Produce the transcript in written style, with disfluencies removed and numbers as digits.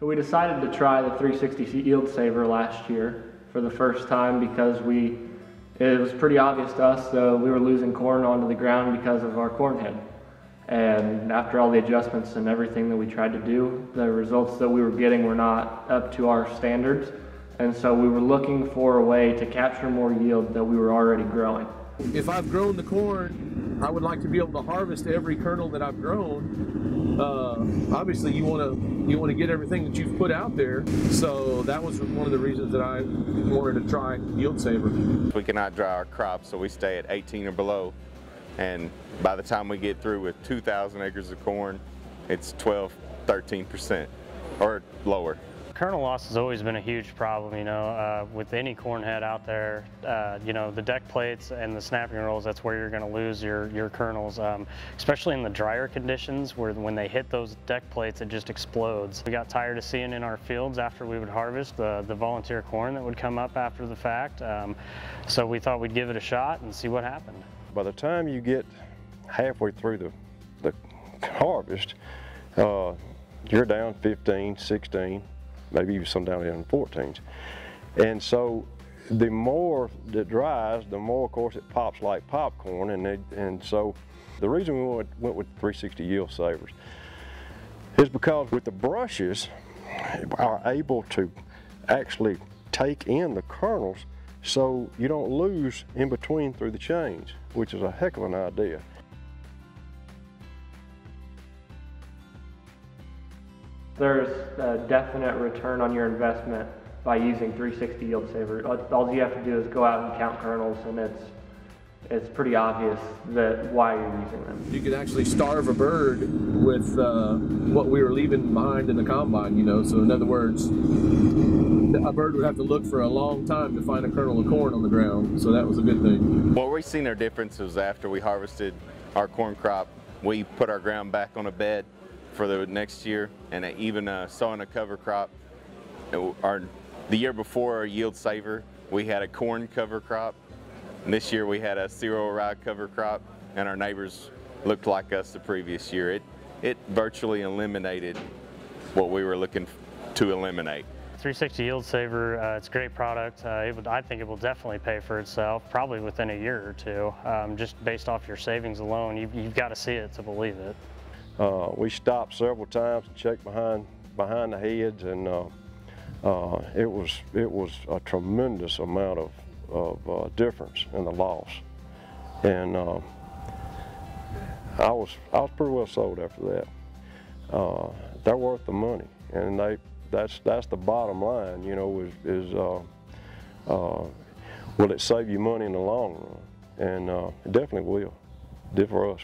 So we decided to try the 360 Yield Saver last year for the first time because it was pretty obvious to us that we were losing corn onto the ground because of our corn head. And after all the adjustments and everything that we tried to do, the results that we were getting were not up to our standards. And so we were looking for a way to capture more yield that we were already growing. If I've grown the corn, I would like to be able to harvest every kernel that I've grown. Obviously, you want to get everything that you've put out there. So that was one of the reasons that I wanted to try Yield Saver. We cannot dry our crops, so we stay at 18 or below. And by the time we get through with 2,000 acres of corn, it's 12–13% or lower. Kernel loss has always been a huge problem, with any corn head out there. The deck plates and the snapping rolls, that's where you're going to lose your kernels, especially in the drier conditions where when they hit those deck plates, it just explodes. We got tired of seeing in our fields after we would harvest the volunteer corn that would come up after the fact. So we thought we'd give it a shot and see what happened. By the time you get halfway through the harvest, you're down 15, 16, maybe even some down in 14s. And so the more it dries, the more, of course, it pops like popcorn. And so the reason we went with 360 Yield Savers is because with the brushes, are able to actually take in the kernels so you don't lose in between through the chains, which is a heck of an idea. There's a definite return on your investment by using 360 Yield Saver. All you have to do is go out and count kernels, and it's pretty obvious that why you're using them. You could actually starve a bird with what we were leaving behind in the combine, So in other words, a bird would have to look for a long time to find a kernel of corn on the ground, so that was a good thing. Well, we've seen our differences after we harvested our corn crop. We put our ground back on a bed for the next year, and even sowing a cover crop. The year before our Yield Saver, we had a corn cover crop. And this year we had a cereal rye cover crop, and our neighbors looked like us the previous year. It virtually eliminated what we were looking to eliminate. 360 Yield Saver, it's a great product. I think it will definitely pay for itself, probably within a year or two. Just based off your savings alone, you've got to see it to believe it. We stopped several times and checked behind the heads, and it was a tremendous amount of difference in the loss. And I was pretty well sold after that. They're worth the money, and that's the bottom line. Will it save you money in the long run? And it definitely will. It did for us.